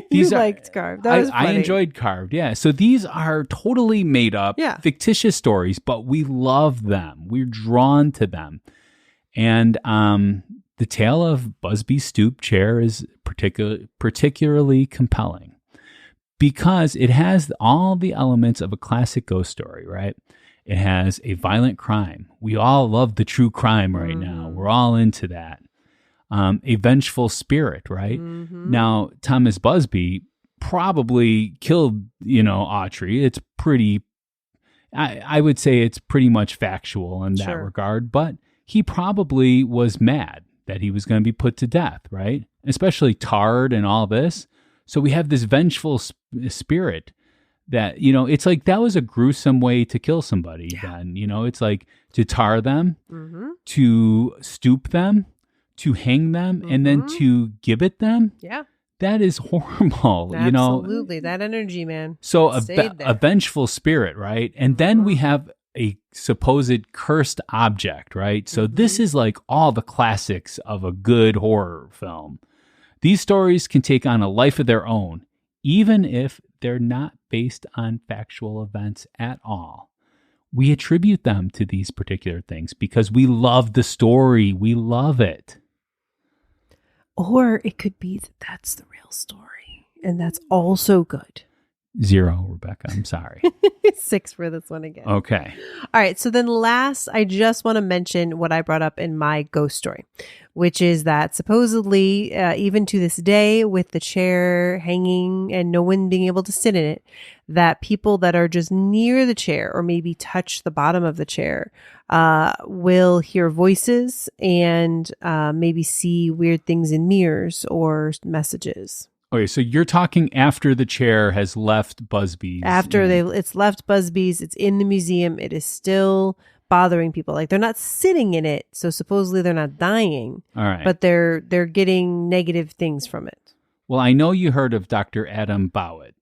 You liked Carved. That was funny. I enjoyed Carved, yeah. So these are totally made up, fictitious stories, but we love them. We're drawn to them. And the tale of Busby Stoop Chair is particularly compelling because it has all the elements of a classic ghost story, right? It has a violent crime. We all love the true crime right now. We're all into that. A vengeful spirit, right? Mm-hmm. Now, Thomas Busby probably killed, Autry. It's pretty, I would say it's pretty much factual in that regard, but he probably was mad that he was going to be put to death, right? Especially tarred and all this. So we have this vengeful spirit that, it's like that was a gruesome way to kill somebody then, it's like to tar them, to stoop them, to hang them, and then to gibbet them. Yeah. That is horrible, Absolutely. That energy, man. So a vengeful spirit, right? And then we have a supposed cursed object, right? So this is like all the classics of a good horror film. These stories can take on a life of their own, even if they're not based on factual events at all. we attribute them to these particular things because we love the story. We love it. Or it could be that that's the real story, and that's also good. 0, Rebecca. I'm sorry. 6 for this one again. Okay. All right. So then last, I just want to mention what I brought up in my ghost story, which is that supposedly, even to this day, with the chair hanging and no one being able to sit in it, that people that are just near the chair or maybe touch the bottom of the chair will hear voices and maybe see weird things in mirrors or messages. Okay, so you're talking after the chair has left Busby's. After it's left Busby's, it's in the museum. It is still bothering people. Like they're not sitting in it, so supposedly they're not dying. All right, but they're getting negative things from it. Well, I know you heard of Dr. Adam Bowett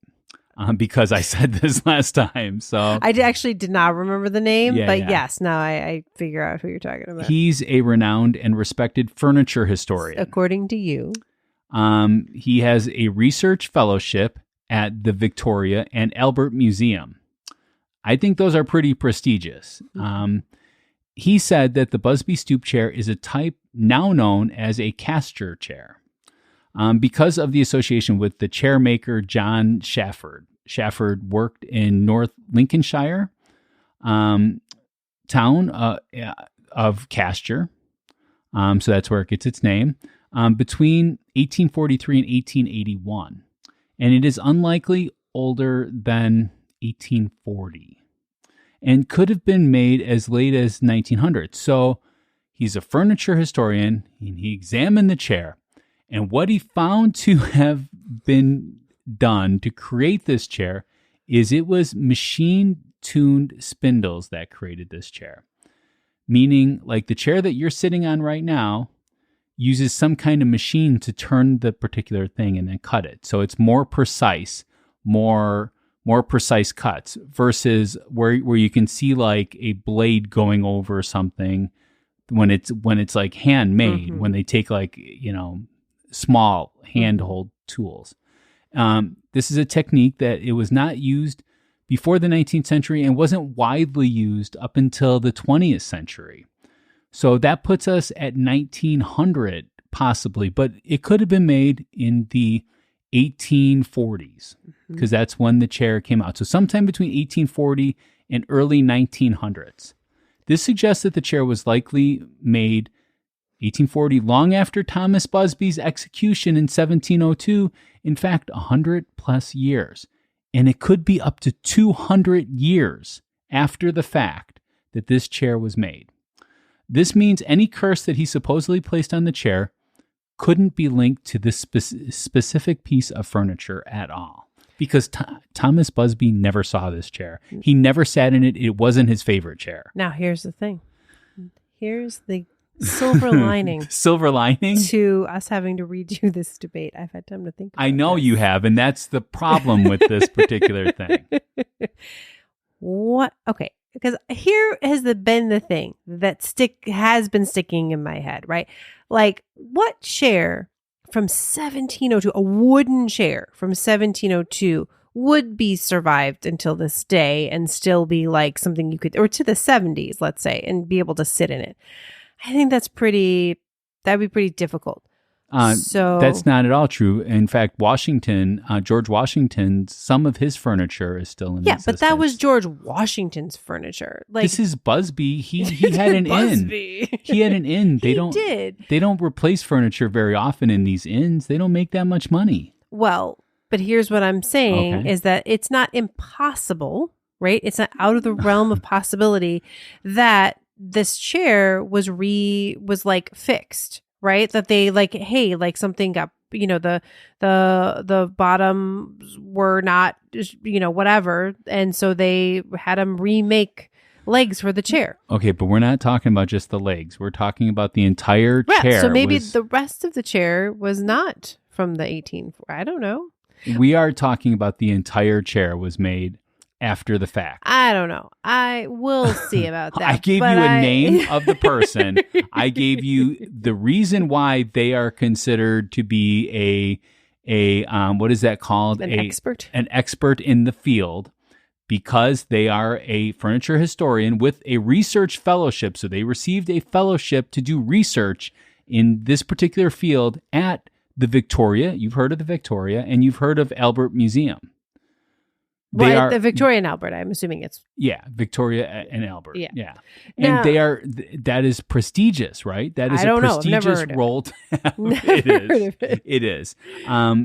because I said this last time. So I actually did not remember the name, but yeah. yes, now I figure out who you're talking about. He's a renowned and respected furniture historian. According to you. He has a research fellowship at the Victoria and Albert Museum. I think those are pretty prestigious. He said that the Busby Stoop Chair is a type now known as a castor chair because of the association with the chair maker John Shafford. Shafford worked in North Lincolnshire town of Castor. So that's where it gets its name. Between 1843 and 1881. And it is unlikely older than 1840 and could have been made as late as 1900. So he's a furniture historian and he examined the chair. And what he found to have been done to create this chair is it was machine-tuned spindles that created this chair. Meaning, like the chair that you're sitting on right now uses some kind of machine to turn the particular thing and then cut it. So it's more precise, more precise cuts versus where you can see like a blade going over something when it's like handmade, when they take like, small handhold tools. This is a technique that it was not used before the 19th century and wasn't widely used up until the 20th century. So that puts us at 1900 possibly, but it could have been made in the 1840s because that's when the chair came out. So sometime between 1840 and early 1900s. This suggests that the chair was likely made 1840, long after Thomas Busby's execution in 1702, in fact, 100 plus years. And it could be up to 200 years after the fact that this chair was made. This means any curse that he supposedly placed on the chair couldn't be linked to this specific piece of furniture at all. Because Thomas Busby never saw this chair. He never sat in it. It wasn't his favorite chair. Now, here's the thing. Here's the silver lining. Silver lining? To us having to redo this debate. I've had time to think about I know this. you have, and that's the problem with this particular thing. What? Okay. Because here has been the thing that has been sticking in my head, right? Like, what chair from 1702, a wooden chair from 1702, would be survived until this day and still be like something you could, or to the 70s, let's say, and be able to sit in it? I think that'd be pretty difficult. So that's not at all true. In fact, George Washington, some of his furniture is still in existence. But that was George Washington's furniture. Like, this is Busby. He had an inn. He had an inn. They don't replace furniture very often in these inns. They don't make that much money. Well, but here's what I'm saying is that it's not impossible, right? It's not out of the realm of possibility that this chair was like fixed. Right? That they like, hey, like something got, the bottoms were not, whatever. And so they had them remake legs for the chair. Okay, but we're not talking about just the legs. We're talking about the entire chair. So maybe the rest of the chair was not from the 1840s. I don't know. We are talking about the entire chair was made after the fact. I don't know. I will see about that. I gave you a name of the person. I gave you the reason why they are considered to be a what is that called? An expert? An expert in the field, because they are a furniture historian with a research fellowship. So they received a fellowship to do research in this particular field at the Victoria. You've heard of the Victoria, and you've heard of Albert Museum. Well, the Victoria and Albert, I'm assuming it's... Yeah, Victoria and Albert. Yeah. And Now, they are, that is prestigious, right? That is I don't a know. I've never prestigious heard of role to have. Never heard of it. It is.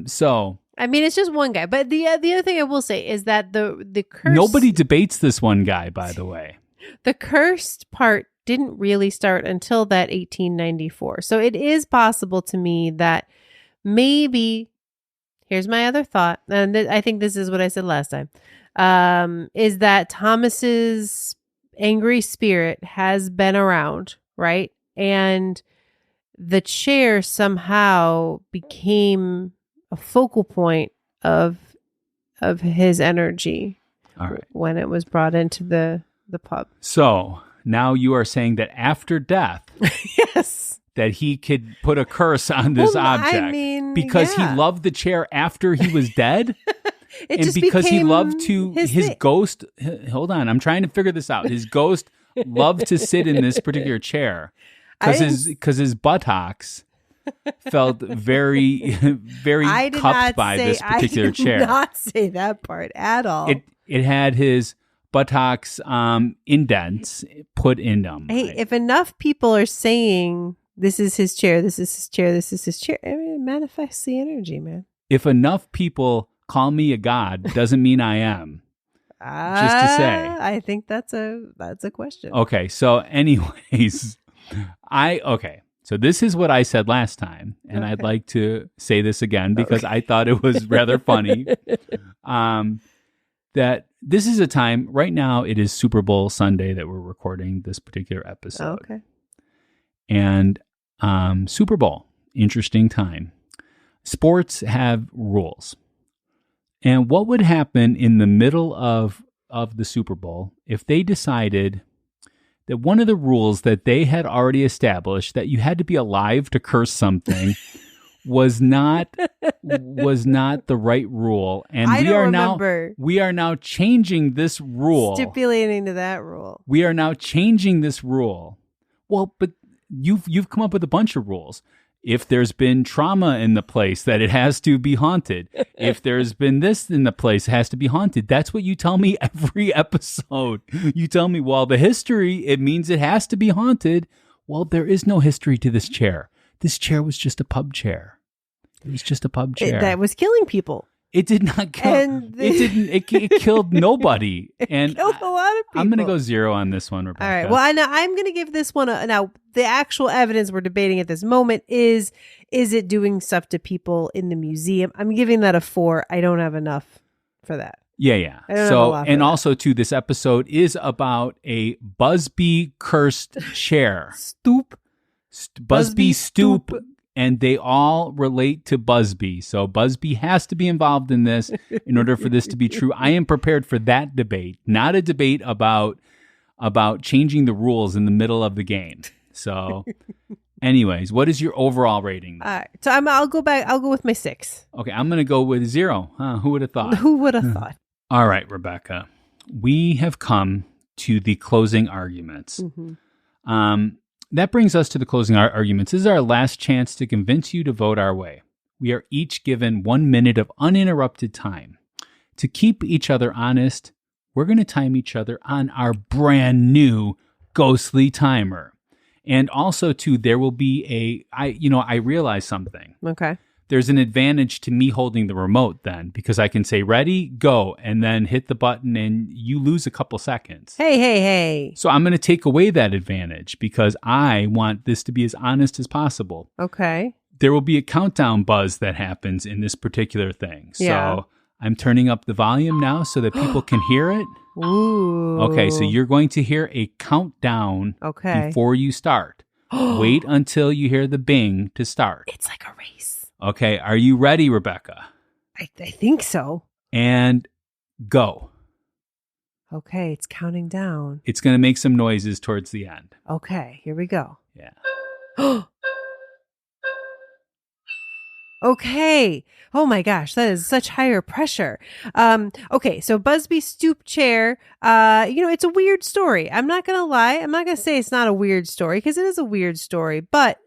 So... I mean, it's just one guy. But the other thing I will say is that the curse... Nobody debates this one guy, by the way. The cursed part didn't really start until that 1894. So it is possible to me that maybe... Here's my other thought, and I think this is what I said last time, is that Thomas's angry spirit has been around, right? And the chair somehow became a focal point of his energy when it was brought into the pub. So now you are saying that after death... Yes. That he could put a curse on this object because he loved the chair after he was dead, and because he loved to his ghost. Hold on, I'm trying to figure this out. His ghost loved to sit in this particular chair because his buttocks felt very very cupped by this particular chair. I did not say that part at all. It had his buttocks indents put in them. Hey, if enough people are saying, this is his chair, this is his chair, this is his chair, I mean, it manifests the energy, man. If enough people call me a god, doesn't mean I am. Just to say. I think that's a question. Okay, so anyways, so this is what I said last time, and I'd like to say this again because I thought it was rather funny. That this is a time, right now it is Super Bowl Sunday that we're recording this particular episode. Okay. And Super Bowl, interesting time. Sports have rules. And what would happen in the middle of the Super Bowl if they decided that one of the rules that they had already established, that you had to be alive to curse something, was not the right rule, and we are now changing this rule, stipulating to that rule. We are now changing this rule. Well, but you've come up with a bunch of rules. If there's been trauma in the place, that it has to be haunted. If there's been this in the place, it has to be haunted. That's what you tell me every episode. You tell me, well, the history, it means it has to be haunted. Well, there is no history to this chair. This chair was just a pub chair. It was just a pub chair. That was killing people. It did not kill. It killed nobody. And killed a lot of people. I'm going to go 0 on this one, Rebecca. All right. Well, I'm going to give this one now. The actual evidence we're debating at this moment is it doing stuff to people in the museum? I'm giving that a 4. I don't have enough for that. Yeah. So, and also too, this episode is about a Busby cursed chair. Busby Stoop. And they all relate to Busby. So Busby has to be involved in this in order for this to be true. I am prepared for that debate, not a debate about changing the rules in the middle of the game. So anyways, what is your overall rating? All right. So I'll go back. I'll go with my 6. Okay, I'm going to go with 0. Who would have thought? Who would have thought? All right, Rebecca. We have come to the closing arguments. Mm-hmm. That brings us to the closing arguments. This is our last chance to convince you to vote our way. We are each given 1 minute of uninterrupted time. To keep each other honest, we're going to time each other on our brand new ghostly timer. And also, too, there will be I realize something. Okay. There's an advantage to me holding the remote then, because I can say, ready, go, and then hit the button and you lose a couple seconds. Hey. So I'm going to take away that advantage because I want this to be as honest as possible. Okay. There will be a countdown buzz that happens in this particular thing. Yeah. So I'm turning up the volume now so that people can hear it. Ooh. Okay, so you're going to hear a countdown before you start. Wait until you hear the bing to start. It's like a race. Okay, are you ready, Rebecca? I think so. And go. Okay, it's counting down. It's going to make some noises towards the end. Okay, here we go. Yeah. Okay. Oh my gosh, that is such higher pressure. Okay, so Busby Stoop Chair, it's a weird story. I'm not going to lie. I'm not going to say it's not a weird story because it is a weird story, but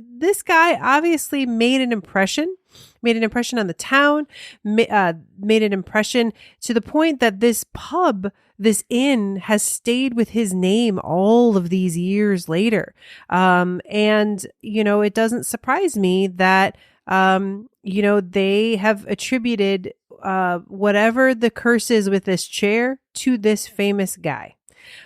this guy obviously made an impression on the town, made an impression to the point that this pub, this inn, has stayed with his name all of these years later. It doesn't surprise me that they have attributed whatever the curse is with this chair to this famous guy.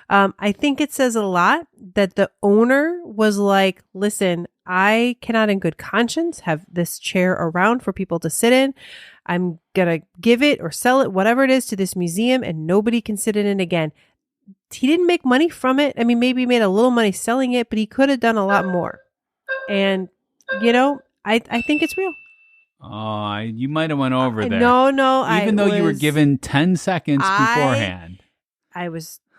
I think it says a lot that the owner was like, listen, I cannot in good conscience have this chair around for people to sit in. I'm going to give it or sell it, whatever it is, to this museum, and nobody can sit in it again. He didn't make money from it. I mean, maybe he made a little money selling it, but he could have done a lot more. And, I think it's real. Oh, you might have went over there. No. Even though you were given 10 seconds beforehand.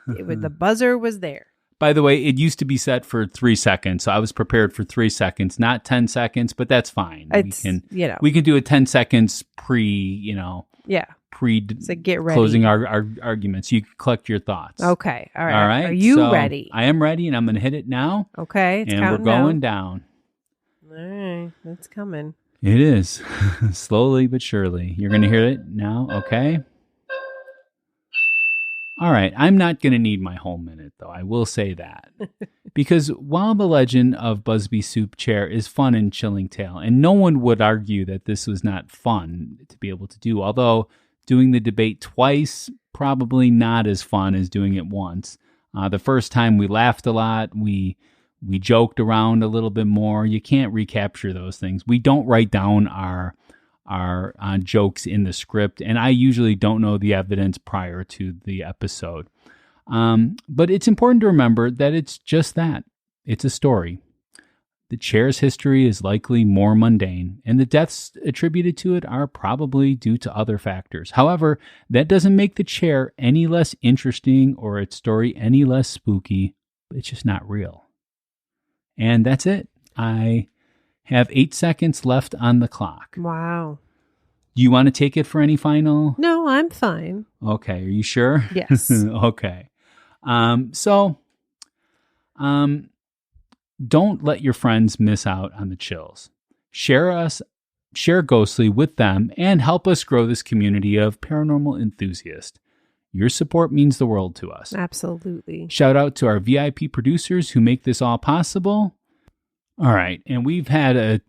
The buzzer was there. By the way, it used to be set for 3 seconds, so I was prepared for 3 seconds, not 10 seconds, but that's fine. We can do a 10 seconds pre So get ready. Closing our arguments. You can collect your thoughts. Okay. All right. Are you ready? I am ready, and I'm going to hit it now. Okay. It's and we're going down. All right. It's coming. It is. Slowly but surely. You're going to hear it now. Okay. All right. I'm not going to need my whole minute, though. I will say that. Because while the legend of Busby Stoop Chair is fun and chilling tale, and no one would argue that this was not fun to be able to do, although doing the debate twice, probably not as fun as doing it once. The first time we laughed a lot. We joked around a little bit more. You can't recapture those things. We don't write down our jokes in the script, and I usually don't know the evidence prior to the episode. But it's important to remember that it's just that. It's a story. The chair's history is likely more mundane, and the deaths attributed to it are probably due to other factors. However, that doesn't make the chair any less interesting or its story any less spooky. It's just not real. And that's it. I have 8 seconds left on the clock. Wow. Do you want to take it for any final? No, I'm fine. Okay. Are you sure? Yes. Okay. Don't let your friends miss out on the chills. Share Ghostly with them and help us grow this community of paranormal enthusiasts. Your support means the world to us. Absolutely. Shout out to our VIP producers who make this all possible. All right. And we've had a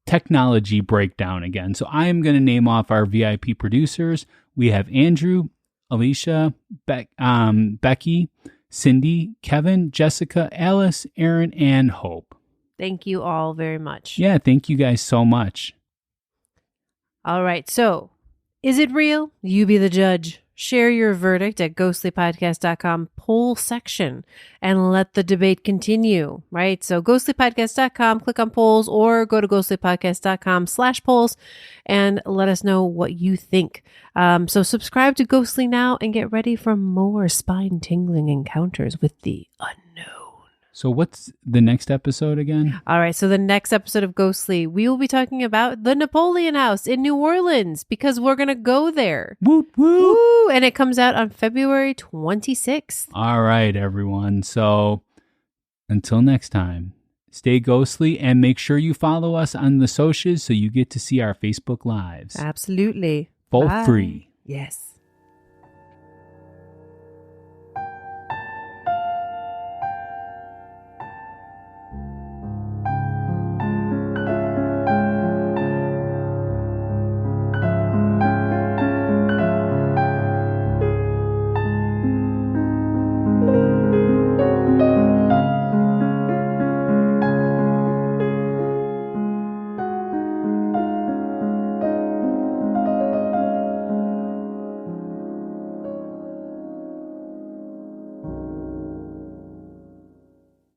technology breakdown again. So I am going to name off our VIP producers. We have Andrew, Alicia, Becky, Cindy, Kevin, Jessica, Alice, Aaron, and Hope. Thank you all very much. Yeah, thank you guys so much. All right. So, is it real? You be the judge. Share your verdict at ghostlypodcast.com poll section and let the debate continue, right? So ghostlypodcast.com, click on polls, or go to ghostlypodcast.com/polls and let us know what you think. So subscribe to Ghostly now and get ready for more spine-tingling encounters with the unknown. So what's the next episode again? All right. So the next episode of Ghostly, we will be talking about the Napoleon House in New Orleans because we're going to go there. Woot, woot. Woo! And it comes out on February 26th. All right, everyone. So until next time, stay ghostly and make sure you follow us on the socials so you get to see our Facebook Lives. Absolutely. Both free. Yes.